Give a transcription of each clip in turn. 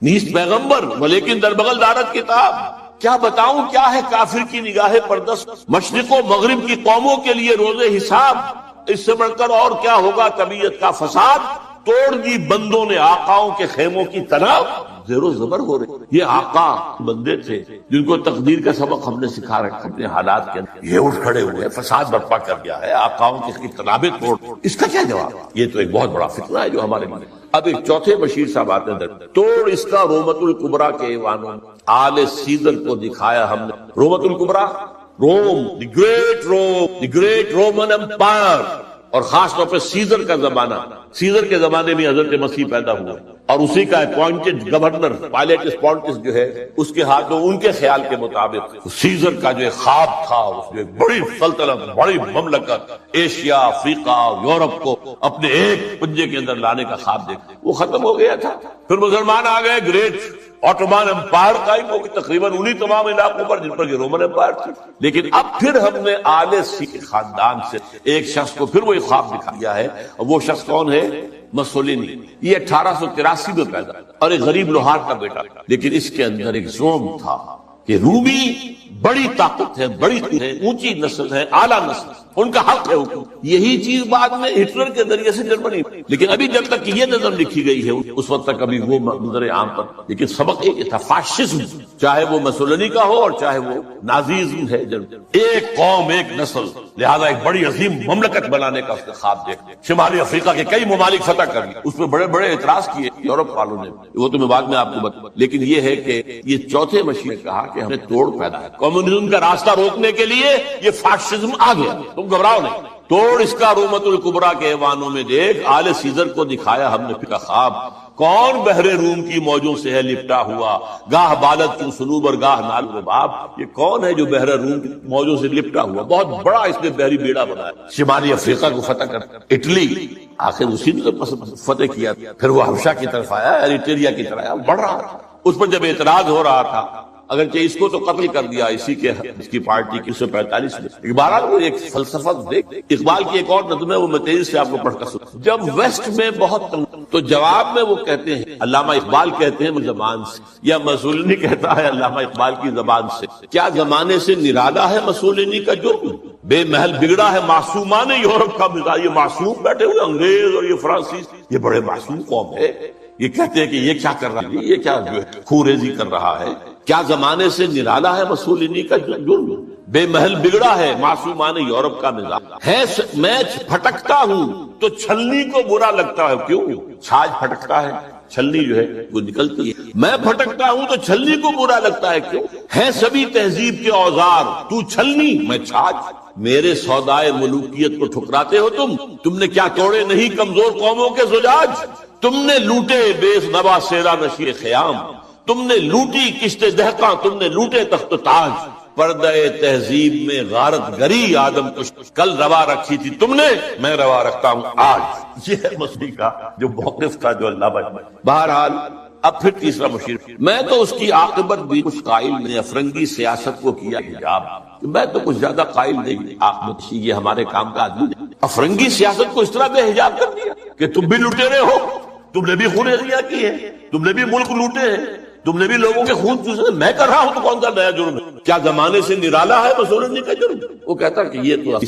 نیست پیغمبر ولیکن در بغل دارت کتاب. کیا بتاؤں کیا ہے کافر کی نگاہ پردست، مشرق و مغرب کی قوموں کے لیے روز حساب. اس سے بڑھ کر اور کیا ہوگا طبیعت کا فساد. توڑ دی بندوں نے آقاؤں کے خیموں کی طرح. زیر و زبر ہو رہے. یہ آقا بندے تھے جن کو تقدیر کا سبق ہم نے سکھا رکھا اپنے حالات کے اندر. یہ اٹھ کھڑے ہوئے فساد برپا کر دیا ہے، آقاؤں کی کتابیں توڑ. اس کا کیا جواب؟ یہ تو ایک بہت بڑا فتنہ ہے جو ہمارے لیے. اب ایک چوتھے بشیر صاحب آتے ہیں. توڑ اس کا رومت الکبریٰ کے ایوانوں میں. آل سیزر کو دکھایا ہم نے. رومت الکبریٰ روم، دی گریٹ رومن امپائر، اور خاص طور پہ سیزر کا زمانہ. سیزر کے زمانے میں حضرت مسیح پیدا ہوا اور اسی کا اپوائنٹڈ گورنر پائلیٹس پونٹس جو ہے اس کے ہاتھوں ان کے خیال کے مطابق سیزر کا جو ایک خواب تھا، اس جو ایک بڑی سلطنت، بڑی مملکت ایشیا، افریقہ، یورپ کو اپنے ایک پنجے کے اندر لانے کا خواب دیکھا، وہ ختم ہو گیا تھا. پھر مسلمان آ گئے، گریٹ آٹومان امپائر قائم ہو گئی تقریباً انہی تمام علاقوں پر جن پر یہ رومن امپائر تھی. لیکن اب پھر ہم نے آل سیزر خاندان سے ایک شخص کو پھر وہی خواب دکھا دیا ہے، اور وہ شخص کون ہے؟ مسولینی. یہ 1883 میں پیدا اور ایک غریب لوہار کا بیٹا، لیکن اس کے اندر ایک زوم تھا کہ رومی بڑی طاقت ہے، بڑی ہے، اونچی نسل ہے، اعلیٰ نسل، ان کا حق ہے حکم. یہی چیز بعد میں ہٹلر کے ذریعے سے جرمنی، لیکن ابھی جب تک یہ نظم لکھی گئی ہے اس وقت تک ابھی وہ منظر عام پر. لیکن سبق ایک تھا، فاشزم، چاہے وہ مسولینی کا ہو اور چاہے وہ نازیزم ہے. ایک قوم ایک نسل، لہذا ایک بڑی عظیم مملکت بنانے کا اس نے خواب دیکھا. شمالی افریقہ کے کئی ممالک فتح کر لیے، اس میں بڑے بڑے اعتراض کیے یورپ والوں نے، وہ تو میں بعد میں آپ کو بتا. لیکن یہ ہے کہ یہ چوتھے مشیر نے کہا کہ ہمیں توڑ پیدا ہے. کمیونزم کا راستہ روکنے کے لیے یہ فاشزم آ گیا، تم گھبراؤ نہیں. توڑ اس کا رومت الکبریٰ کے ایوانوں میں دیکھ، آل سیزر کو دکھایا ہم نے کا خواب. کون بحر روم کی موجوں سے ہے لپٹا ہوا، گاہ بالت کیوں سنوب اور گاہ نال رباب. یہ کون ہے جو بحر روم کی موجوں سے لپٹا ہوا؟ بہت بڑا اس نے بحری بیڑا بنایا. شمالی افریقہ کو فتح کر اٹلی، آخر اسی نے فتح کیا. پھر وہ حبشہ کی طرف آیا، ایریٹریا کی طرف آیا، بڑھ رہا تھا. اس پر جب اعتراض ہو رہا تھا، اگرچہ اس کو تو قتل کر دیا اسی کے اس کی پارٹی کی 1945 میں. بہرحال وہ ایک فلسفہ دیکھ. اقبال کی ایک اور نظم ہے، وہ میں تیزی سے آپ کو پڑھ کر سنوں. جب ویسٹ میں بہت تو جواب میں وہ کہتے ہیں، علامہ اقبال کہتے ہیں زبان سے، یا مسولینی کہتا ہے علامہ اقبال کی زبان سے، کیا زمانے سے نرالا ہے مسولینی کا جرم، بے محل بگڑا ہے معصومان یورپ کا مزاج. یہ معصوم بیٹھے ہوئے انگریز اور یہ فرانسیس، یہ بڑے معصوم قوم ہے. یہ کہتے ہیں کہ یہ کیا کر رہا ہے، یہ کیا جو ہے خوریزی کر رہا ہے. کیا زمانے سے نرالا ہے مسولینی کا جرم، بے محل بگڑا ہے معصومان یورپ کا مزاج. ہے میں پھٹکتا ہوں تو چھلنی کو برا لگتا ہے. کیوں؟ چھاج پھٹکتا ہے، چھلنی جو ہے وہ نکلتی ہے. میں پھٹکتا ہوں تو چھلنی کو برا لگتا ہے. کیوں؟ ہے سبھی تہذیب کے اوزار، تو چھلنی میں چھاج. میرے سودائے ملوکیت کو ٹھکراتے ہو تم نے کیا توڑے نہیں کمزور قوموں کے زجاج. تم نے لوٹے بے نوا سیرا نشی خیام، تم نے لوٹی کشت دہقاں، تم نے لوٹے تخت و تاج. پردہ تہذیب میں غارت گری آدم کو کل روا رکھی تھی تم نے، میں روا رکھتا ہوں آج. یہ ہے مسیح کا جو موقف تھا جو اللہ بچ. بہرحال اب پھر تیسرا مشیر، میں تو اس کی عاقبت بھی کچھ قائل نہیں. افرنگی سیاست کو کیا حجاب، میں تو کچھ زیادہ قائل نہیں. عاقبت یہ ہمارے کام کا آدمی نہیں. افرنگی سیاست کو اس طرح بے حجاب کر دیا کہ تم بھی لٹیرے ہو، تم نے بھی خونریزیاں کی ہے، تم نے بھی ملک لوٹے ہیں، تم نے بھی لوگوں کے خون چوسے. میں کر رہا ہوں تو کون سا نیا جرم ہے؟ کیا زمانے سے نرالا ہے مسولینی کا جرم؟ وہ کہتا کہ یہ تو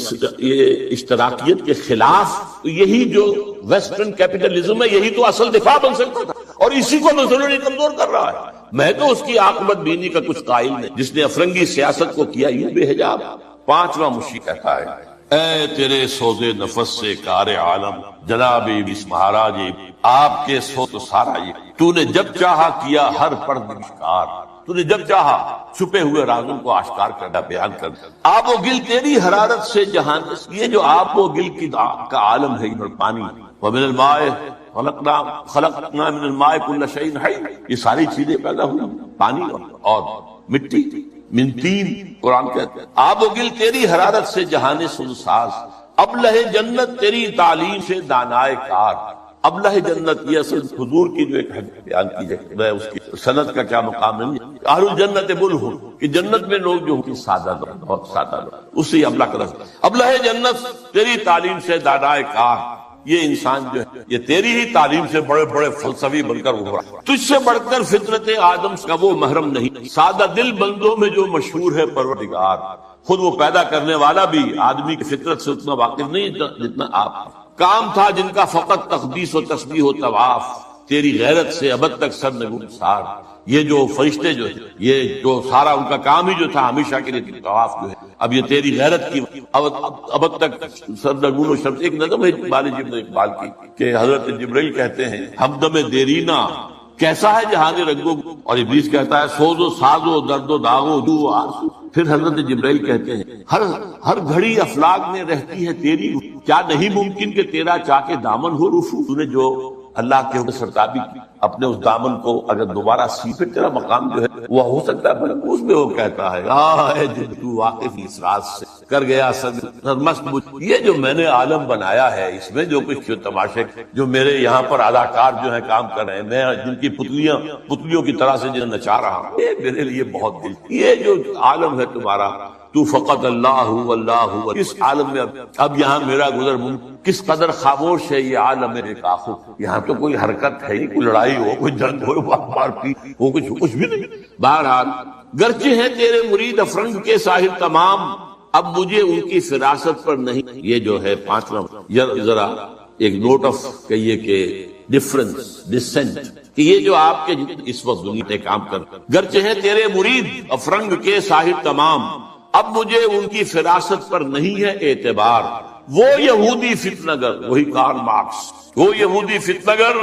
یہ اشتراکیت کے خلاف یہی جو ویسٹرن کیپٹلزم ہے یہی تو اصل دفاع بن سکتا تھا، اور اسی کو مسولینی کمزور کر رہا ہے. میں تو اس کی عاقبت بینی کا کچھ قائل نہیں جس نے افرنگی سیاست کو کیا یہ بے حجاب. پانچواں مشیر کہتا ہے، اے تیرے سوزے نفس سے کار عالم جناب اس مہاراج، آپ کے سو تو سارا یہ تو نے جب چاہا کیا ہر پرد آشکار. تو نے جب چاہا چھپے ہوئے رازوں کو آشکار کرنا، بیان کرنا. آب و گل تیری حرارت سے جہان، یہ جو آب و گل کا عالم ہے اور پانی، ومن الماء خلقنا من الماء كل شيء حي، یہ ساری چیزیں پیدا ہوئی پانی اور مٹی من تین. قرآن کہتا ہے آب و گل تیری حرارت سے جہان سنساز، ابلہ جنت تیری تعلیم سے دانائے کار. ابلہ جنت یہ اصل حضور کی جو ایک حدیث بیان کی جائے، میں اس کی سند کا کیا مقام نہیں. اہل الجنت بلہ، کہ جنت میں لوگ جو ہوتی سادہ لوگ، بہت سادہ لوگ، اس سے ابلہ کا لفظ. ابلہ جنت تیری تعلیم سے دانائے کار، یہ انسان جو ہے یہ تیری ہی تعلیم سے بڑے بڑے فلسفی بن کر ابھرا، تجھ سے بڑھ کر فطرت آدم کا وہ محرم نہیں، سادہ دل بندوں میں جو مشہور ہے پروردگار، خود وہ پیدا کرنے والا بھی آدمی کی فطرت سے اتنا واقف نہیں جتنا آپ۔ کام تھا جن کا فقط تقدیس و تسبیح و طواف، تیری غیرت سے ابد تک سرنگون سار۔ یہ جو فرشتے جو ہیں، یہ جو سارا ان کا کام ہی جو تھا ہمیشہ کے لیے طواف جو ہے، اب یہ تیری غیرت کی ابد تک سرنگون و شمس۔ ایک نظم ہے بال اقبال کی کہ حضرت جبرائیل کہتے ہیں ہمدم دیرینا کیسا ہے جہان رنگو، اور ابلیس کہتا ہے سوز و ساز و درد و داغ و جو آرزو۔ پھر حضرت جبرائیل کہتے ہیں ہر گھڑی افلاک میں رہتی ہے تیری، کیا نہیں ممکن کہ تیرا چاہ کے دامن ہو رفو۔ تو نے جو اللہ کے سرتابی اپنے اس دامن کو اگر دوبارہ سیکھے، تیرا مقام جو ہے وہ ہو سکتا ہے۔ اس میں وہ کہتا ہے اے دل تو واقف اس راز سے کر گیا سرمست مجھ، یہ جو میں نے عالم بنایا ہے اس میں جو کچھ تماشے جو میرے یہاں پر اداکار جو ہے کام کر رہے ہیں، میں جن کی پتلیوں کی طرح سے جنہیں نچا رہا ہوں، یہ میرے لیے بہت دل، یہ جو عالم ہے تمہارا، تو فقط اللہ اللہ، اس عالم میں اب یہاں میرا گزر کس قدر خاموش ہے یہ عالم میرے کافو، یہاں تو کوئی حرکت ہے نہیں، کوئی لڑائی ہو، کوئی جنگ ہو، مار پیٹ ہو، کچھ بھی نہیں۔ بہرحال گرچہ ہیں تیرے مرید افرنگ کے ساحل تمام، اب مجھے ان کی فراست پر نہیں۔ یہ جو ہے پانچواں ذرا ایک نوٹ آف کہیے کہ ڈفرنس ڈسسینٹ، کہ یہ جو آپ کے اس وقت دنیا میں کام کر، گرچہ ہیں تیرے مرید افرنگ کے ساحل تمام، اب مجھے ان کی فراست پر نہیں ہے اعتبار۔ وہ یہودی فتنہ گر، وہی کارل مارکس، وہ یہودی فتنہ گر،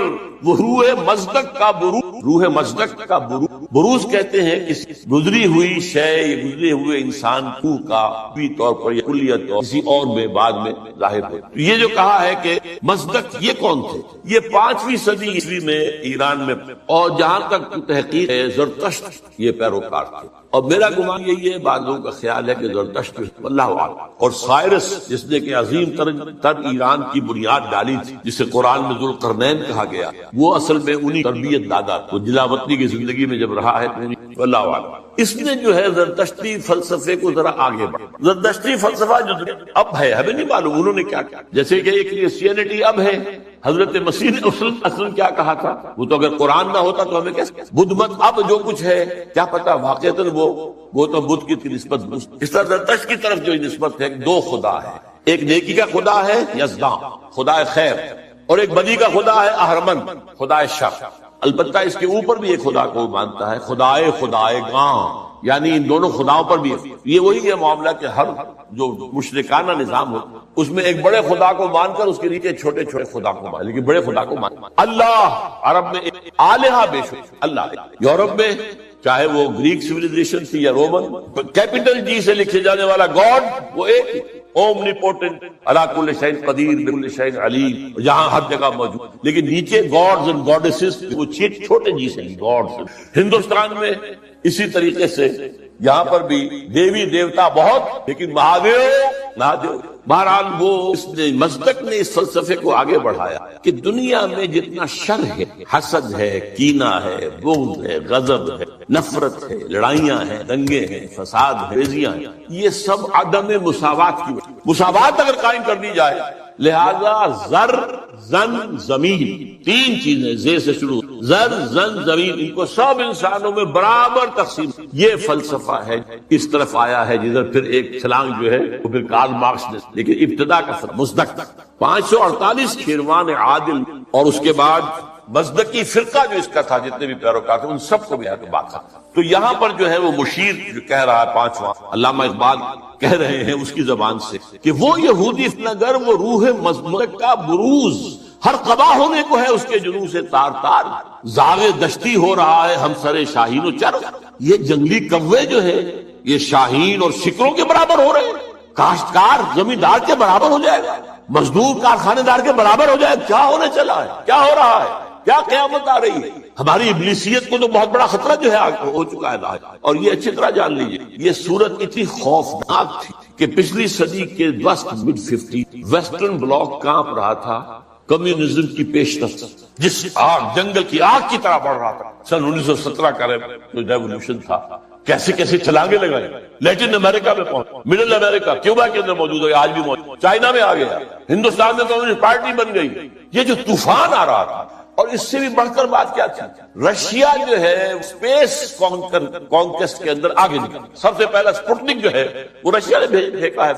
وہ روح مصدق کا بروز، روح مصدق کا بروز کہتے ہیں کسی گزری ہوئی شے، گزرے ہوئے انسان کو کا بھی طور پر یا کلیت اور کسی اور میں بعد میں ظاہر ہو۔ یہ جو کہا ہے کہ مصدق، یہ کون تھے؟ یہ 5ویں صدی عیسوی میں ایران میں، اور جہاں تک تحقیق ہے زرتشت یہ پیروکار تھے، اور میرا گمان یہی ہے، بعض لوگوں کا خیال ہے کہ زرتشت اللہ عالم، اور سائرس جس نے کہ عظیم تر ایران کی بنیاد ڈالی تھی، جسے قرآن میں ذوالقرنین کہا گیا، وہ اصل میں انہی تربیت دادا تو جلا وطنی کی زندگی میں جب رہا ہے تو اللہ عالم۔ اس نے جو ہے زرتشتی فلسفے کو ذرا آگے بڑھا۔ زرتشتی فلسفہ جو اب ہے، ہمیں نہیں معلوم انہوں نے کیا کیا، جیسے کہ ایک کرسچینٹی اب ہے، حضرت مسیح نے اصل کیا کہا تھا، وہ تو اگر قرآن نہ ہوتا تو ہمیں کیسے بدھ مت اب جو کچھ ہے کیا پتا واقعتاً وہ تو بدھ کی نسبت، اس طرح زرتشت کی طرف جو نسبت ہے، دو خدا ہے، ایک نیکی کا خدا ہے یزداں خدا خیر، اور ایک بدی کا خدا ہے اہرمن خدا شر۔ البتہ اس کے اوپر بھی ایک خدا کو مانتا ہے، خدائے گاں، یعنی ان دونوں خداؤں پر بھی یہ وہی ہے معاملہ کہ ہر جو مشرکانہ نظام ہو اس میں ایک بڑے خدا کو مان کر اس کے نیچے چھوٹے چھوٹے خدا کو مان، لیکن بڑے خدا کو مان۔ اللہ عرب میں آلہہ بے شک اللہ، یورپ میں چاہے وہ گریک سیویلائزیشن تھی یا رومن، کیپٹل جی سے لکھے جانے والا گاڈ وہ ایک اومنیپوٹنٹ، علی کل شیء قدیر، بکل شیء علیم، جہاں ہر جگہ موجود، لیکن نیچے گاڈز اینڈ گاڈیسز وہ چھوٹے جی سے گاڈز۔ ہندوستان میں اسی طریقے سے یہاں پر بھی دیوی دیوتا بہت، لیکن مہادیو۔ بہرحال وہ اس نے مصدق نے اس فلسفے کو آگے بڑھایا کہ دنیا میں جتنا شر ہے، حسد ہے، کینہ ہے، بغض ہے، غضب ہے، نفرت ہے، لڑائیاں ہیں، دنگے ہیں، فساد ہے، ریزیاں ہیں، یہ سب عدم مساوات کی وجہ۔ مساوات اگر قائم کر دی جائے، لہذا زر زن زمین، تین چیزیں زے سے شروع، زر زن زمین، ان کو سب انسانوں میں برابر تقسیم، یہ فلسفہ ہے، اس طرف آیا ہے جدھر پھر ایک چھلانگ جو ہے وہ پھر کارل مارکس نے، لیکن ابتدا کا مصدق 548 کھیروان عادل، اور اس کے بعد مصدقی فرقہ جو اس کا تھا، جتنے بھی پیروکار تھے ان سب کو بھی ہے تو بات تھا۔ تو یہاں پر جو ہے وہ مشیر جو کہہ رہا ہے 5واں، علامہ اقبال کہہ رہے ہیں اس کی زبان سے کہ وہ یہودی فتنگر، وہ روح مصدق کا بروز، ہر قبا ہونے کو ہے اس کے جنوں سے تار تار، زاغ دشتی ہو رہا ہے ہم سر شاہین و چر۔ یہ جنگلی کوے جو ہے یہ شاہین اور شکروں کے برابر ہو رہے ہیں، کاشتکار زمیندار کے برابر ہو جائے گا، مزدور کارخانے دار کے برابر ہو جائے گا۔ کیا ہونے چلا ہے، کیا ہو رہا ہے، کیا قیامت آ رہی ہے؟ ہماری ابلیسیت کو تو بہت بڑا خطرہ جو ہے ہو چکا ہے، اور یہ اچھی طرح جان لیجیے یہ صورت اتنی خوفناک تھی کہ پچھلی صدی کے وسط مڈ 50 ویسٹرن بلاک کانپ رہا تھا کمیونزم کی پیشرفت جس جنگل کی آگ کی طرح بڑھ رہا تھا، سن 1917 کا جو ریولوشن تھا، کیسے کیسے چھلانگیں لگائی، لیٹن امریکہ میں پہنچ، مڈل امریکہ، کیوبا کے اندر موجود ہے، آج بھی موجود، چائنا میں آ گیا، ہندوستان میں کمیونسٹ پارٹی بن گئی۔ یہ جو طوفان آ رہا تھا، اور اس سے بھی بڑھ کر بات کیا تھی، رشیا جو ہے اسپیس کانکویسٹ کے اندر آگے نکلا، سب سے پہلا سپوٹنک جو ہے وہ رشیا نے پھینکا ہے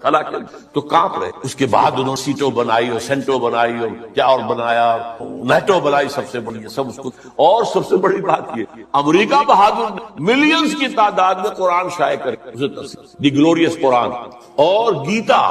خلا کے، تو کانپ رہے۔ اس کے بعد انہوں نے سیٹو بنائی اور سینٹو بنائی اور کیا اور بنایا، نیٹو بنائی سب سے بڑی، سب اس کو، اور سب سے بڑی بات یہ امریکہ بہادر ملینز کی تعداد میں قرآن شائع کر اسے دی گلوریس قرآن اور گیتا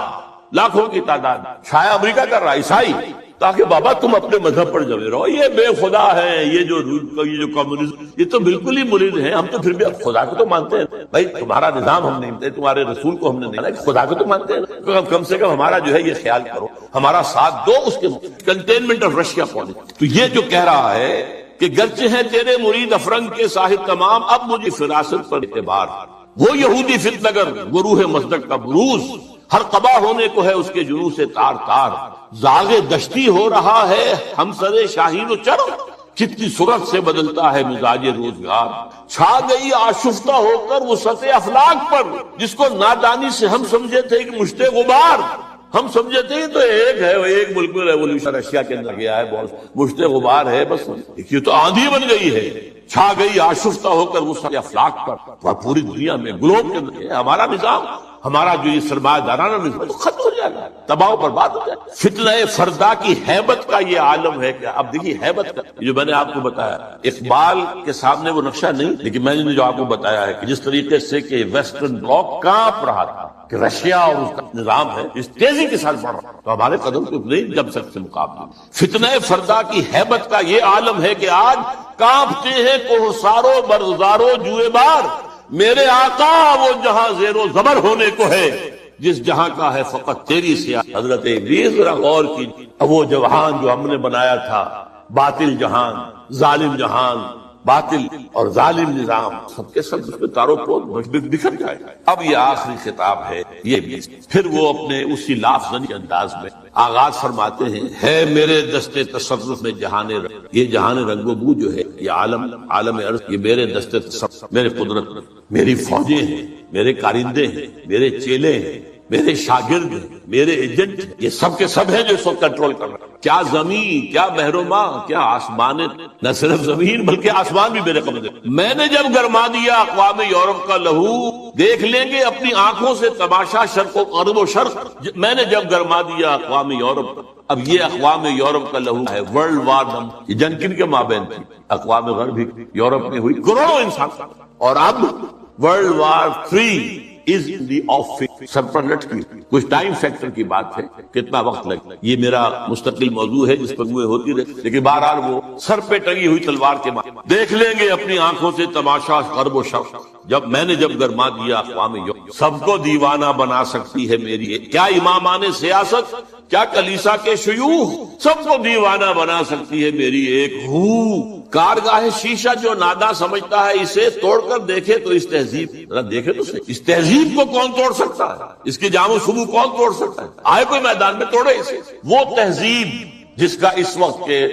لاکھوں کی تعداد شائع امریکہ کر رہا، عیسائی، تاکہ بابا تم اپنے مذہب پر جمے رہو، یہ بے خدا ہے، یہ جو کمیونزم، یہ تو بالکل ہی مرید ہیں، ہم تو پھر بھی خدا کو تو مانتے ہیں بھائی، تمہارا نظام ہم نہیں مانتے، تمہارے رسول کو ہم نے نہیں مانا، خدا کو تو مانتے ہیں، تو کم سے کم ہمارا جو ہے یہ خیال کرو، ہمارا ساتھ دو، اس کے کنٹینمنٹ آف رشیا پالیسی۔ تو یہ جو کہہ رہا ہے کہ گرچہ ہیں تیرے مرید افرنگ کے صاحب تمام، اب مجھے فراست پر اعتبار، وہ یہودی فتنگر، وہ روح مصدق کا بروز، ہر قبا ہونے کو ہے اس کے جنوں سے تار تار، زاغ دشتی ہو رہا ہے ہم سرے شاہین و چرم، کتنی صورت سے بدلتا ہے مزاج روزگار، چھا گئی آشفتہ ہو کر وسعت افلاک پر، جس کو نادانی سے ہم سمجھے تھے کہ مشت غبار، ہم سمجھے تھے تو ایک ہے، ایک ملک میں ریولوشن رشیا کے اندر گیا ہے، بہت مشت غبار ہے، بس یہ تو آندھی بن گئی ہے، چھا گئی آشفتہ ہو کر وسعت افلاک پر، اور پوری دنیا میں گلوب کے اندر ہمارا نظام، ہمارا جو یہ سرمایہ دارانہ نظام ختم ہو جائے گا، تباہ و برباد ہو جائے گا۔ فتنہ فردا کی ہیبت کا یہ عالم ہے کہ اب دیکھیے ہیبت کا، جو میں نے آپ کو بتایا، اقبال کے سامنے وہ نقشہ نہیں، لیکن میں نے جو آپ کو بتایا ہے کہ جس طریقے سے کہ ویسٹرن بلاک کانپ رہا تھا کہ رشیا اور اس کا نظام ہے اس تیزی کے ساتھ بڑھ رہا، تو ہمارے قدم کو نہیں جم سکتے مقابلے۔ فتنہ فردا کی ہیبت کا یہ عالم ہے کہ آج کانپتے ہیں کوہسارو برزارو جوئے بار، میرے آقا وہ جہاں زیر و زبر ہونے کو ہے، جس جہاں کا ہے فقط تیری سیاہ۔ حضرت ابلیس ذرا غور کی، وہ جہان جو ہم نے بنایا تھا، باطل جہان، ظالم جہان، باطل اور ظالم نظام، سب کے سب اس میں تارو پود بکھر جائے۔ اب یہ آخری خطاب ہے، یہ بھی پھر وہ اپنے اسی لافظ کے انداز میں آغاز فرماتے ہیں، ہے میرے دستے تصرف میں جہان رنگ، یہ جہان رنگ و بو جو ہے، یہ عالم ارض، یہ میرے دستے تصرف، میرے قدرت، میری فوجیں ہیں، میرے کارندے ہیں، میرے چیلے ہیں، میرے شاگرد ہیں، میرے ایجنٹ ہیں، یہ سب کے سب ہیں جو اس کو کنٹرول کر رہے ہیں۔ کیا زمین، کیا بحر و ماں، کیا آسمان، نہ صرف زمین بلکہ آسمان بھی میرے قبضے۔ میں نے جب گرما دیا اقوام یورپ کا لہو، دیکھ لیں گے اپنی آنکھوں سے تماشا شرق و غرب و شرق، میں نے جب گرما دیا اقوام یورپ۔ اب یہ اقوام یورپ کا لہو ہے، ورلڈ وار یہ جنگ کن کے مابین تھی، اقوام غرب یورپ میں ہوئی، کروڑوں انسان، اور اب world war 3 is in the of, سب پر لٹکی، کچھ ٹائم فیکٹر کی بات ہے، کتنا وقت لگے، یہ میرا مستقل موضوع ہے جس پر ہوئے ہوتی رہے، لیکن بہرحال وہ سر پہ ٹنگی ہوئی تلوار کے ماں، دیکھ لیں گے اپنی آنکھوں سے تماشا غرب و شرق، جب میں نے جب گرما دیا اقوام یورپ، سب کو دیوانہ بنا سکتی ہے میری ایک، کیا امامان سیاست، کیا کلیسا کے شیوخ، سب کو دیوانہ بنا سکتی ہے میری ایک ہو، کارگاہ شیشہ جو نادا سمجھتا ہے اسے توڑ کر دیکھے تو اس تہذیب، ذرا دیکھے تو صحیح، اس تہذیب کو کون توڑ سکتا ہے، اس کے جام و شبو کون توڑ سکتا ہے، آئے کوئی میدان میں توڑے اسے، وہ تہذیب جس کا اس وقت کے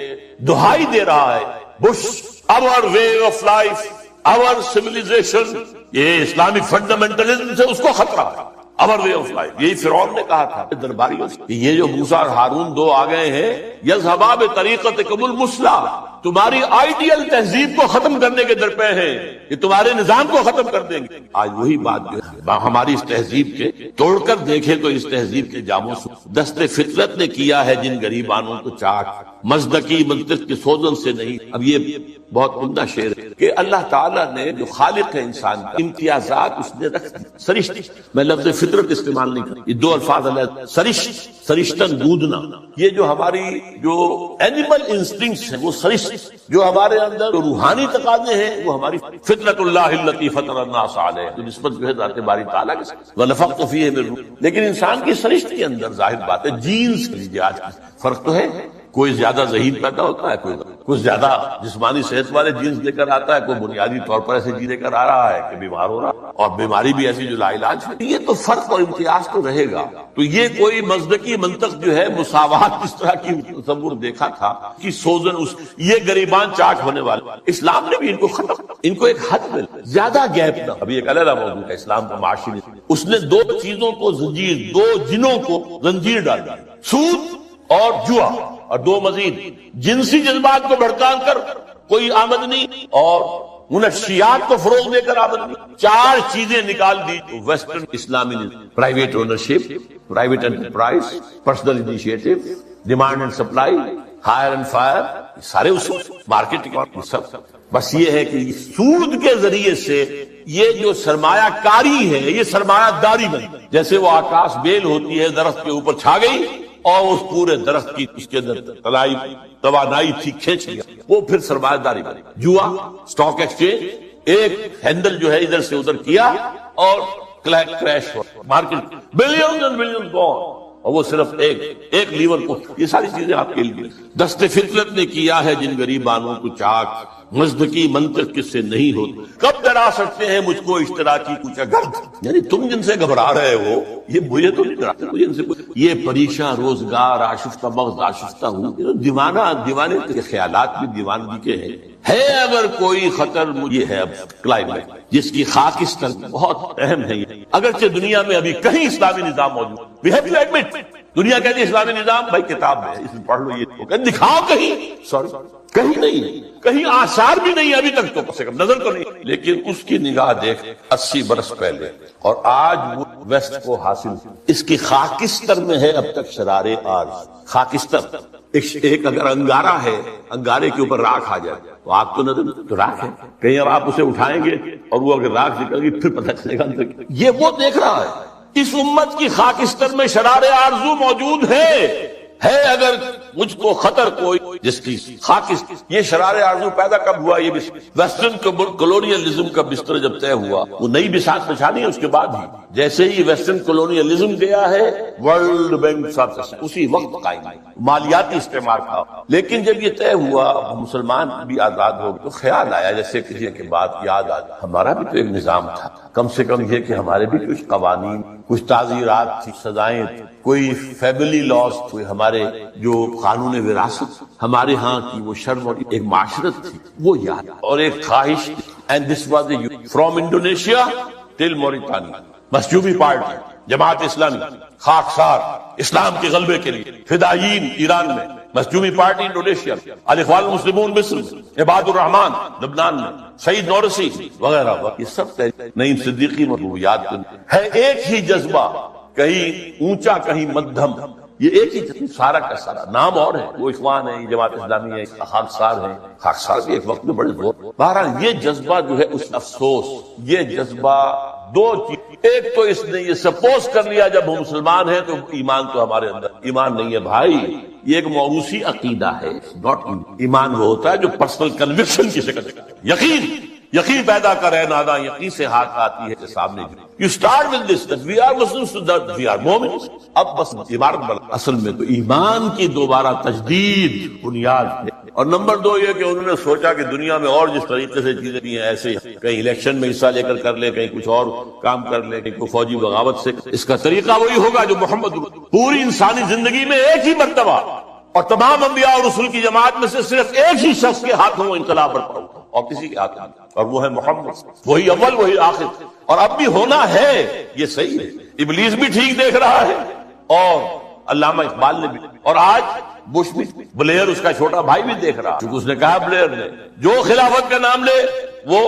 دہائی دے رہا ہے Bush, our way of life, our civilization، یہ اسلامک فنڈامنٹلزم سے اس کو خطرہ ہے، our way of life، یہی فرعون نے کہا تھا درباریوں سے، یہ جو موسیٰ اور ہارون دو آ گئے ہیں، یذهبا بطریقتکم المثلی، تمہاری آئیڈیل تہذیب کو ختم کرنے کے درپے ہیں، یہ تمہارے نظام کو ختم کر دیں گے۔ آج وہی بات جو ہے ہماری اس تہذیب کے توڑ کر دیکھے تو اس تہذیب کے جاموں سے دست فطرت نے کیا ہے جن غریبانوں کو چاک، مزدکی منطق کے سوزن سے نہیں۔ اب یہ بہت عمدہ شعر ہے کہ اللہ تعالیٰ نے جو خالق ہے انسان کا، امتیازات اس نے رکھ دی، سرشت، میں لفظ فطرت استعمال نہیں کرتا، یہ دو الفاظ اللہ، سرشت، سرشتن دودنا، یہ جو ہماری جو اینیمل انسٹنکٹس ہیں وہ سرشت، جو ہمارے اندر روحانی تقاضے ہیں وہ ہماری فطرت اللہ التی فطر الناس علیہ، تو نسبت جو ہے ذات باری تعالیٰ کے ساتھ، ونفخت فیہ من روح، لیکن انسان کی سرشت کے اندر ظاہر بات ہے جینز کے لیے آج فرق تو ہے، کوئی زیادہ ذہین پیدا ہوتا ہے، کوئی زیادہ جسمانی صحت والے جینز لے کر آتا ہے، کوئی بنیادی طور پر ایسے جی لے کر آ رہا ہے کہ بیمار ہو رہا ہے، اور بیماری بھی ایسی جو لا علاج ہے۔ یہ تو فرق اور امتیاز تو رہے گا۔ تو یہ کوئی مزدقی منطق جو ہے مساوات اس طرح کی تصور دیکھا تھا کہ سوزن یہ گریبان چاک ہونے والے، اسلام نے بھی ان کو ختم، ان کو ایک حد میں زیادہ گیپ نہ، ابھی ایک علیحدہ موضوع ہے اسلام کا معاشی، اس نے دو چیزوں کو زنجیر، دو جنوں کو زنجیر ڈال دی، سود اور جوا، اور دو مزید جنسی جذبات کو بھڑکا کر کوئی آمدنی اور منشیات کو فروغ دے کر آمدنی، چار چیزیں نکال دی ویسٹرن اسلامی private ownership, private enterprise, personal initiative, demand and supply, hire and fire, سارے اصول مارکیٹ اکانومی سب۔ بس یہ ہے کہ سود کے ذریعے سے یہ جو سرمایہ کاری ہے یہ سرمایہ داری بن، جیسے وہ آکاش بیل ہوتی ہے درخت کے اوپر چھا گئی اور اس پورے درخت کی اس کے اندر تلائی توانائی تھی کھینچ لیا، وہ پھر سرمایہ داری بنی۔ جوا، سٹاک ایکسچینج، ایک ہینڈل جو ہے ادھر سے ادھر کیا اور کریش ہوا، market billions and billions gone, اور وہ صرف ایک لیور کو۔ یہ ساری چیزیں آپ کے لیے دست فطرت نے کیا ہے جن غریبانوں کو چاک، مزدقی منطق کس سے نہیں ہوتی، کب ڈرا سکتے ہیں مجھ کو اشتراکی کچھ گرد، یعنی تم جن سے گھبرا رہے ہو یہ مجھے تو نہیں ڈراتے، مجھے ان سے یہ پریشاں روزگار آشفتہ مغز آشفتہ ہوں، دیوانے کے خیالات بھی دیوانگی کے ہیں۔ ہے اگر کوئی خطر مجھے ہے اب کلائمیٹ جس کی خاکستر بہت اہم ہے، اگرچہ دنیا میں ابھی کہیں اسلامی نظام موجود، we have to admit، دنیا کہتی ہے اسلامی نظام، بھائی کتاب میں اس میں پڑھ لو، یہ دکھاؤ کہیں، سوری کہیں نہیں، کہیں آثار بھی نہیں ابھی تک، تو کم سے کم نظر تو نہیں، لیکن اس کی نگاہ دیکھ 80 برس پہلے اور آج وہ ویسٹ کو حاصل، اس کی خاکستر میں ہے اب تک شرار آج، خاکستر ایک اگر انگارہ ہے، انگارے کے اوپر راکھ آ جائے تو آگ تو نظر تو راکھ ہے، کہیں اب آپ اسے اٹھائیں گے اور وہ اگر راکھ نکل گی پھر پتہ چلے گا، یہ وہ دیکھ رہا ہے۔ اس امت کی خاکستر میں شرار آرزو موجود ہے اگر مجھ کو خطر کوئی جس کی خاکستر، یہ شرار آرزو پیدا کب ہوا؟ یہ ویسٹرن کولونیلزم کا بستر جب طے ہوا، وہ نئی بساط بچھانی ہے اس کے بعد ہی، جیسے ہی ویسٹرن کولونیلزم گیا ہے ورلڈ بینک سب اسی وقت قائم ہے، مالیاتی استعمار تھا۔ لیکن جب یہ طے ہوا مسلمان بھی آزاد ہو گئے تو خیال آیا، جیسے کسی کے بعد یاد آیا ہمارا بھی تو ایک نظام تھا، کم سے کم یہ کہ ہمارے بھی کچھ قوانین، کچھ تعزیرات تھی، سزائیں، کوئی فیملی لاز، کوئی ہمارے جو قانون وراثت ہمارے ہاں کی وہ شرم اور ایک معاشرت تھی وہ یاد، اور ایک خواہش، and this was from Indonesia till Mauritania, مسجوبی پارٹی، جماعت اسلامی، خاکسار اسلام کے غلبے کے لیے، فدائیین ایران میں، مسجوبی پارٹی انڈونیشیا، الاخوان المسلمون مصر میں، عباد الرحمان لبنان میں، سعید نورسی وغیرہ، یہ سب نعیم صدیقی مرغوبیات ہے۔ ایک ہی جذبہ، کہیں اونچا کہیں مدھم، یہ ایک ہی سارا کا سارا نام اور ہے، وہ اخوان ہے، جماعت اسلامی ہے، خاکسار ہے، خاکسار بھی ایک وقت میں بڑے زور۔ بہرحال یہ جذبہ جو ہے اس افسوس، یہ جذبہ دو چیز، ایک تو اس نے یہ سپوز کر لیا جب ہم مسلمان ہیں تو ایمان تو ہمارے اندر، ایمان نہیں ہے بھائی، یہ ایک موروثی عقیدہ ہے، ایمان وہ ہوتا ہے جو پرسنل کنوکشن کی شکل ہے، یقین پیدا کرے، ناداں یقین سے ہاتھ آتی ہے سامنے۔ You start with this that we are Muslims, that we are Mu'mins۔ اب بس عبارت بنا، اصل میں تو ایمان کی دوبارہ تجدید بنیاد ہے۔ اور نمبر دو یہ کہ انہوں نے سوچا کہ دنیا میں اور جس طریقے سے چیزیں بھی ہیں ایسے، کہیں الیکشن میں حصہ لے کر لے، کہیں کچھ اور کام کر لے، کہیں کوئی فوجی بغاوت سے، اس کا طریقہ وہی ہوگا جو محمد پوری انسانی زندگی میں ایک ہی مرتبہ، اور تمام انبیاء اور رسول کی جماعت میں سے صرف ایک ہی شخص کے ہاتھوں انقلاب برپا ہوا اور کسی کے ہاتھ میں، اور وہ ہے محمد، وہی اول وہی آخر، اور اب بھی ہونا ہے، یہ صحیح ہے۔ ابلیس بھی ٹھیک دیکھ رہا ہے اور علامہ اقبال نے بھی، اور آج بش بھی، بلیئر اس کا چھوٹا بھائی بھی دیکھ رہا، کیونکہ اس نے کہا بلیئر نے جو خلافت کا نام لے وہ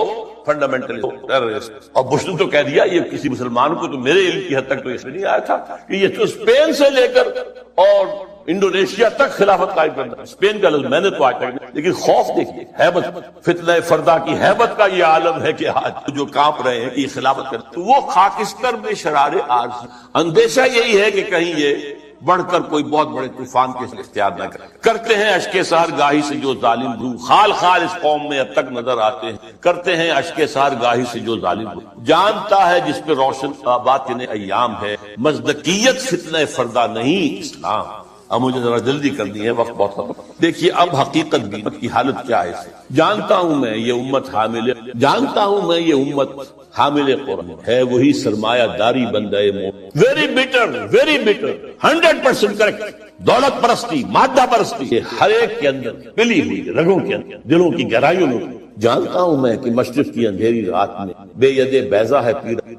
فنڈامنٹل ٹیررسٹ، اور بش نے تو کہہ دیا، یہ کسی مسلمان کو تو میرے علم کی حد تک تو اس میں نہیں آیا تھا کہ یہ تو اسپین سے لے کر اور انڈونیشیا تک خلافت قائم کرنا، اسپین کا لفظ میں نے تو آج تک، لیکن خوف دیکھیے، ہیبت، فتنہ فردا کی ہیبت کا یہ عالم ہے کہ آج جو کانپ رہے ہیں کہ یہ خلافت کرنا، تو وہ خاکستر میں شرار آرز، اندیشہ یہی ہے کہ کہیں یہ بڑھ کر کوئی بہت بڑے طوفان کے اختیار نہ کرتے ہیں۔ اشک سحر گاہی سے جو ظالم روح، خال خال اس قوم میں اب تک نظر آتے ہیں، کرتے ہیں اشک سحر گاہی سے جو ظالم روح، جانتا ہے جس پہ روشن باطن ایام ہے، مزدقیت فتنہ فردا نہیں اسلام، اب مجھے ذرا جلدی کرنی ہے، وقت بہت کم۔ دیکھیے اب حقیقت بھی امت کی حالت کیا ہے۔ جانتا ہوں میں یہ امت حامل قرآن ہے، وہی سرمایہ داری بندہ مومن۔ Very better 100% correct. دولت پرستی، مادہ پرستی ہر ایک کے اندر پلی ہوئی، رگوں کے اندر، دلوں کی گہرائیوں میں۔ جانتا ہوں میں کہ مشرق کی اندھیری رات میں بے ید بیضا ہے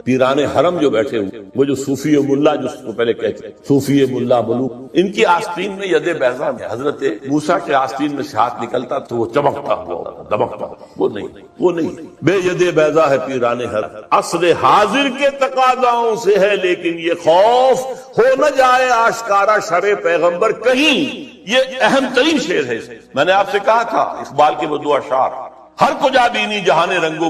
پیران حرم جو بیٹھے ہوئے، وہ جو صوفی ملا جس کو پہلے کہتے ہیں صوفی ملا بلو، ان کی آستین میں ید بیضا ہے۔ حضرت موسیٰ کے آستین میں سے ہاتھ نکلتا تو وہ چمکتا ہوا، دمکتا ہوا، وہ نہیں بے ید بیضا ہے پیران حرم۔ عصر حاضر کے تقاضاؤں سے ہے لیکن یہ خوف ہو نہ جائے آشکارا شرع پیغمبر کہیں۔ یہ اہم ترین شعر ہے۔ میں نے آپ سے کہا تھا اقبال کے وہ دو اشعار، ہر کجا بینی جہان رنگو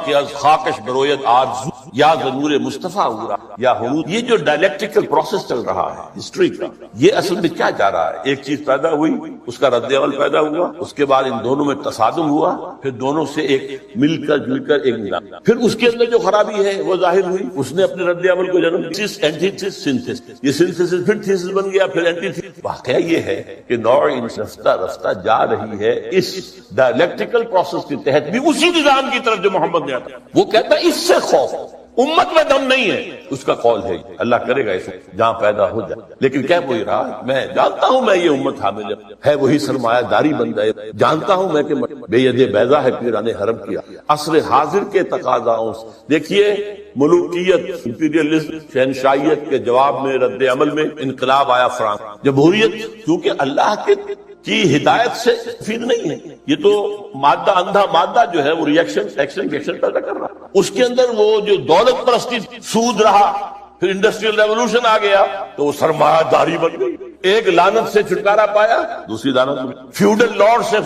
کہ از خاکش برویت آرزو یا ضرور مصطفیٰ ہوا یا حروف۔ یہ جو ڈائلیکٹیکل پروسیس چل رہا ہے ہسٹری کا، یہ اصل میں کیا جا رہا ہے؟ ایک چیز پیدا ہوئی، اس کا رد عمل پیدا ہوا، اس کے بعد ان دونوں میں تصادم ہوا، پھر دونوں سے ایک مل کر ایک نظام، پھر اس کے اندر جو خرابی ہے وہ ظاہر ہوئی، اس نے اپنے رد عمل کو جنم دیا، سنتھسس، یہ سنتھسس پھر تھیسس بن گیا، پھر اینٹی تھیسس۔ واقعہ یہ ہے کہ نوع رفتہ جا رہی ہے اس ڈائلیکٹیکل پروسیس کے تحت بھی اسی نظام کی طرف جو محمد نے آتا۔ وہ کہتا ہے اس سے خوف، امت میں دم نہیں ہے، اس کا قول ہے اللہ کرے گا اس جہاں پیدا ہو جائے، لیکن کہہ وہی رہا میں جانتا ہوں میں یہ امت حامل ہے، وہی سرمایہ داری بندہ ہے، جانتا ہوں میں کہ بے ید بیضا ہے پیران حرم کیا عصر حاضر کے تقاضاؤں سے۔ دیکھیے ملوکیت، امپیریلزم، شہنشاہیت کے جواب میں رد عمل میں انقلاب آیا فرانس۔ جمہوریت کیونکہ اللہ کی ہدایت سے مفید نہیں ہے، یہ تو مادہ اندھا مادہ جو ہے وہ ایکشن پیدا کر رہا ہے، اس کے اندر وہ جو دولت پرستی سود رہا، پھر انڈسٹریل ریولوشن آ گیا تو وہ سرمایہ داری بن گئی، ایک لعنت سے چھٹکارا پایا، دوسری لعنت میں فیوڈل لارڈ سے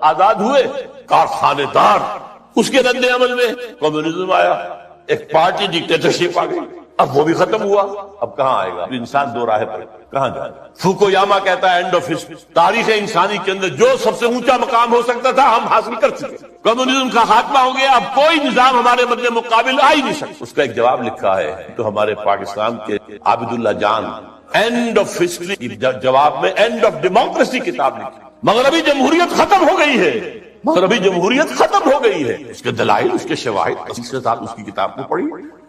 آزاد ہوئے کارخانے دار، اس کے رد عمل میں کمیونزم آیا، ایک پارٹی ڈکٹیٹرشپ آ گئی، اب وہ بھی ختم ہوا، اب کہاں آئے گا انسان؟ دو راہ پر کہاں جائے گا؟ فوکویاما کہتا ہے اینڈ آف ہسٹری، تاریخ انسانی کے اندر جو سب سے اونچا مقام ہو سکتا تھا ہم حاصل کر چکے، کمیونزم کا خاتمہ ہو گیا، اب کوئی نظام ہمارے مد مقابل آ ہی نہیں سکتا۔ اس کا ایک جواب لکھا ہے تو ہمارے پاکستان کے عابد اللہ جان، اینڈ آف ہسٹری جواب میں اینڈ آف ڈیموکریسی کتاب لکھی، مغربی جمہوریت ختم ہو گئی ہے، مغربی جمہوریت ختم ہو گئی ہے، اس کے دلائل، اس کے شواہد، اس کے ساتھ اس کی کتاب کو پڑھی،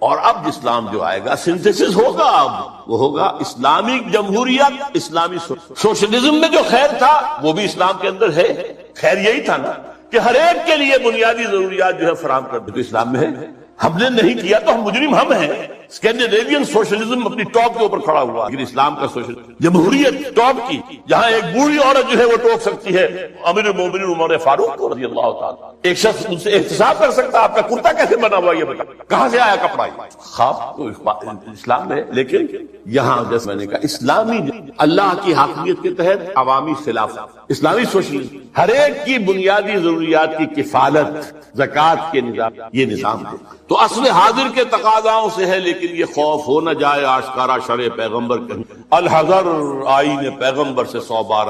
اور اب اسلام جو آئے گا سنتھسس ہوگا، اب وہ ہوگا اسلامی جمہوریت، اسلامی سوشلزم میں جو خیر تھا وہ بھی اسلام کے اندر ہے۔ خیر یہی تھا نا کہ ہر ایک کے لیے بنیادی ضروریات جو ہے فراہم کر دے، تو اسلام میں ہے، ہم نے نہیں کیا تو ہم مجرم ہم ہیں۔ اسکینڈینیوین سوشلزم اپنی ٹاپ کے اوپر کھڑا ہوا، لیکن اسلام کا سوشلزم جمہوریت ٹاپ کی، جہاں ایک بوڑھی عورت جو ہے وہ ٹوک سکتی ہے امیر المومنین عمر فاروق رضی اللہ تعالیٰ، ایک شخص ان سے احتساب کر سکتا، آپ کا کرتا کیسے بنا ہوا یہ بتا، کہاں سے آیا کپڑا؟ خواب اسلام میں، لیکن یہاں جیسے میں نے کہا اسلامی اللہ کی حاکمیت کے تحت عوامی خلافت، اسلامی سوشلزم، ہر ایک کی بنیادی ضروریات کی کفالت، زکوٰۃ کے نظام، یہ نظام ہے۔ تو اصل حاضر کے تقاضاؤں سے ہے لیکن یہ خوف ہو نہ جائے آشکارا شرع پیغمبر کہیں، الحذر آئین پیغمبر سے 100 بار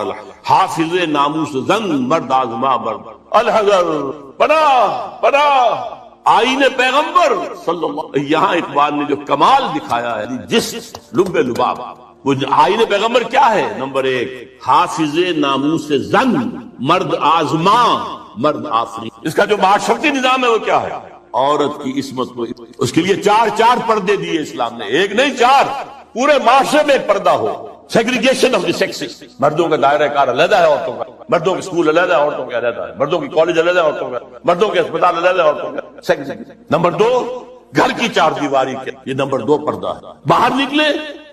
حافظ ناموس زن مرد آزما مرد، الحذر پناہ آئین پیغمبر صلی اللہ۔ یہاں اقبال نے جو کمال دکھایا ہے، جس لب لباب، وہ آئین پیغمبر کیا ہے؟ نمبر 1 حافظ ناموس زن مرد آزما مرد آفری، اس کا جو معاشرتی نظام ہے وہ کیا ہے؟ عورت کی عصمت کو، اس کے لیے 4 پردے دیے اسلام نے، ایک نہیں 4، پورے معاشرے میں ایک پردہ ہو، سیگریگیشن آف دی سیکسز، مردوں کا دائرہ کار علیحدہ ہے عورتوں کا، مردوں کے اسکول علیحدہ ہے عورتوں کا علیحدہ ہے، مردوں کی کالج علیحدہ ہے عورتوں کا، مردوں کے اسپتال علیحدہ ہے عورتوں کا، سیگریگیشن۔ نمبر 2 گھر کی 4 دیواری کے، یہ نمبر 2 پردہ ہے، باہر نکلے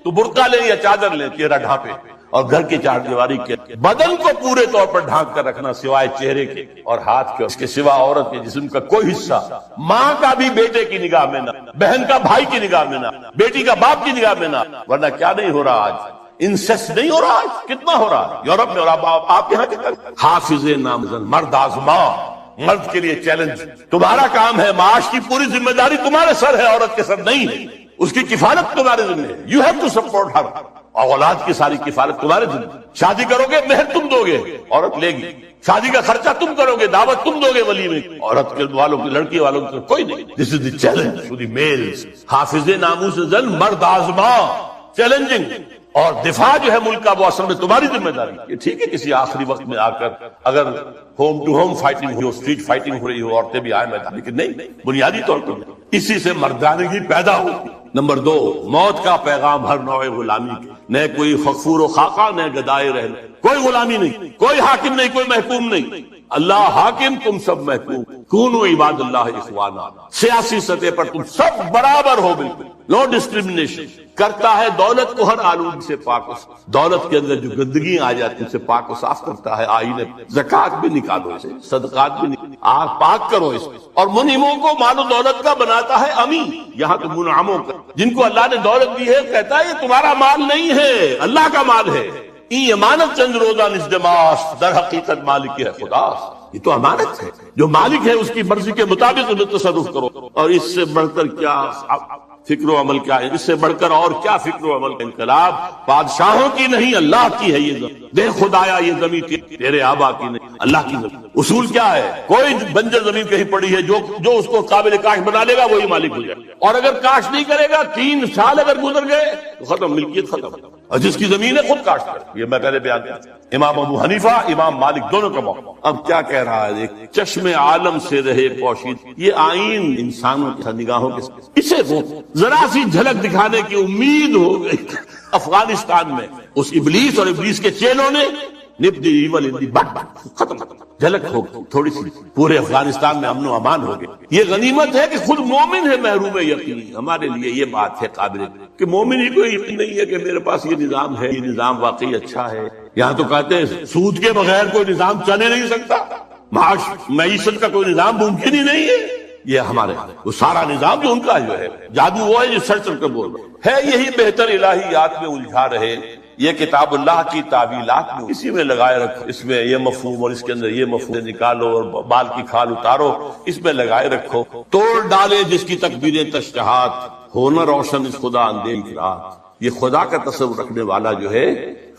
تو برقع لیں یا چادر لیں، چہرہ ڈھانپے، اور گھر کی 4 دیواری کے بدن کو پورے طور پر ڈھانک کر رکھنا سوائے چہرے کے اور ہاتھ کے، اس کے سوا عورت کے جسم کا کوئی حصہ، ماں کا بھی بیٹے کی نگاہ میں نہ، بہن کا بھائی کی نگاہ میں نہ، بیٹی کا باپ کی نگاہ میں نہ، ورنہ کیا نہیں ہو رہا آج؟ انسیسٹ نہیں ہو رہا آج؟ کتنا ہو رہا یورپ میں، اور آپ یہاں کتنا؟ حافظ نامزن مرد آزما، مرد کے لیے چیلنج، تمہارا کام ہے، معاش کی پوری ذمہ داری تمہارے سر ہے، عورت کے سر نہیں ہے، اس کی کفالت تمہارے ذمہ ہے، یو ہیو ٹو سپورٹ ہر، اولاد کی ساری کفالت تمہارے ذمہ، شادی کرو گے مہر تم دو گے، عورت لے گی، شادی کا خرچہ تم کرو گے، دعوت تم دو گے ولی میں، عورت کے والوں کی، لڑکی والوں کی کوئی نہیں۔ This is the challenge to the males, حافظ ناموس زن مرد آزما، چیلنجنگ اور دفاع جو ہے ملک کا وہ اصل میں تمہاری ذمہ داری ہے. ٹھیک ہے کسی آخری وقت میں آ کر اگر ہوم ٹو ہوم فائٹنگ ہو، اسٹریٹ فائٹنگ ہو رہی ہو، عورتیں بھی آئیں میدان، لیکن نہیں، بنیادی طور پر نہیں. اسی سے مردانگی پیدا ہوتی. نمبر 2، موت کا پیغام ہر نوع غلامی کے، نہ کوئی فخور و خاکہ نہ گدائے رہنا. کوئی غلامی نہیں، کوئی حاکم نہیں، کوئی محکوم نہیں. اللہ حاکم، تم سب محکوم. کونوا عباد اللہ اخوانا. سیاسی سطح پر تم سب برابر ہو، بالکل نو ڈسکریمنیشن. کرتا ہے دولت کو ہر آلودگی سے پاک، دولت کے اندر جو گندگی آ جاتی ہے اسے پاک و صاف کرتا ہے. آئین زکات بھی نکالو اسے، صدقات بھی نکالو، آپ پاک کرو اس کو. اور منعموں کو مال و دولت کا بناتا ہے امین. یہاں تو منعموں کا، جن کو اللہ نے دولت دی ہے، کہتا ہے یہ تمہارا مال نہیں ہے، اللہ کا مال ہے. ای امانت چند روزہ نزدماس، در حقیقت مالک ہے خدا. یہ تو امانت ہے، جو مالک ہے اس کی مرضی کے مطابق تصرف کرو. اور اس سے بڑھ کر کیا فکر و عمل کیا ہے، اس سے بڑھ کر اور کیا فکر و عمل کا انقلاب. بادشاہوں کی نہیں، اللہ کی ہے یہ زمین. دے خدایا یہ زمین تیرے آبا کی نہیں، اللہ کی زمین. اصول کیا ہے؟ کوئی بنجر زمین کہیں پڑی ہے، جو اس کو قابل کاش بنا لے گا وہی مالک ہو جائے گا. اور اگر کاش نہیں کرے گا، 3 سال اگر گزر گئے تو ختم، ملکیت ختم. اور جس کی زمین ہے خود کاش کرے. یہ میں پہلے بیان کیا. امام ابو حنیفہ، امام مالک دونوں کا موقع. اب کیا کہہ رہا ہے؟ ایک چشم عالم سے رہے پوشید. یہ آئین انسانوں کی نگاہوں کے اسے وہ ذرا سی جھلک دکھانے کی امید ہو گئی. افغانستان میں اس ابلیس اور ابلیس کے چیلوں نے نپ دی ایول ان دی بٹ ختم. جھلک ہو گئی تھوڑی سی، پورے افغانستان میں امن و امان ہو گئے. یہ غنیمت ہے کہ خود مومن ہے محروم یقین. ہمارے لیے یہ بات ہے قابل کہ مومن ہی کو یقین نہیں ہے کہ میرے پاس یہ نظام ہے، یہ نظام واقعی اچھا ہے. یہاں تو کہتے ہیں سود کے بغیر کوئی نظام چلے نہیں سکتا، معیشت کا کوئی نظام ممکن ہی نہیں ہے. یہ ہمارے وہ سارا نظام جو ان کا جو ہے جادو وہ ہے جو سر چل کر بول رہا ہے. یہی بہتر الہیات میں الجھا رہے. یہ کتاب اللہ کی تعویلات میں اسی میں لگائے رکھو. اس میں یہ مفہوم اور اس کے اندر یہ مفہوم نکالو اور بال کی کھال اتارو، اس میں لگائے رکھو. توڑ ڈالے جس کی تکبیریں تشتہات، ہونا روشن اس خدا اندھیری رات. یہ خدا کا تصور رکھنے والا جو ہے،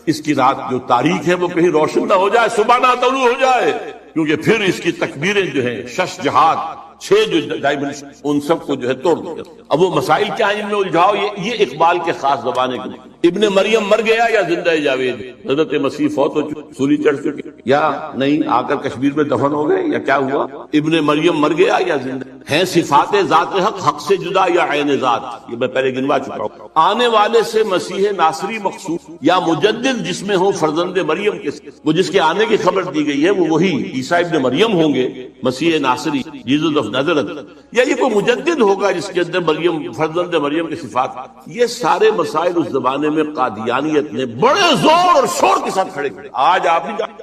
اس کی رات جو تاریخ ہے وہ کہیں روشن نہ ہو جائے، صبح نہ طلوع ہو جائے. کیونکہ پھر اس کی تکبیریں جو ہیں، 6 جہاد، 6 جو ڈائمنشن، ان سب کو جو ہے توڑ دیا. اب وہ مسائل کیا ہیں جن میں الجھاؤ؟ یہ اقبال کے خاص زبانے کے. ابن مریم مر گیا یا زندہ جاوید؟ حضرت مسیح فوت ہو سولی چڑھ چکے یا نہیں، آ کر کشمیر میں دفن ہو گئے یا کیا ہوا؟ ابن مریم مر گیا یا زندہ ہیں؟ صفات ذات حق، حق سے جدا یا عین ذات؟ یہ میں پہلے گنوا چکا ہوں. آنے والے سے مسیح ناصری مقصود یا مجدد جس میں ہو فرزند مریم کے، وہ جس کے آنے کی خبر دی گئی ہے وہ وہی عیسیٰ ابن مریم ہوں گے، مسیح ناصری جیسس آف نازرت، یا یہ کوئی مجدد ہوگا جس کے اندر مریم فرزند مریم کی صفات. یہ سارے مسائل اس زمانے میں قادیانیت نے بڑے زور اور شور کے ساتھ کھڑے کیے. آج آپ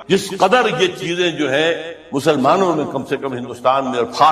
جس قدر یہ چیزیں جو ہے مسلمانوں میں کم سے کم ہندوستان میں اور خاص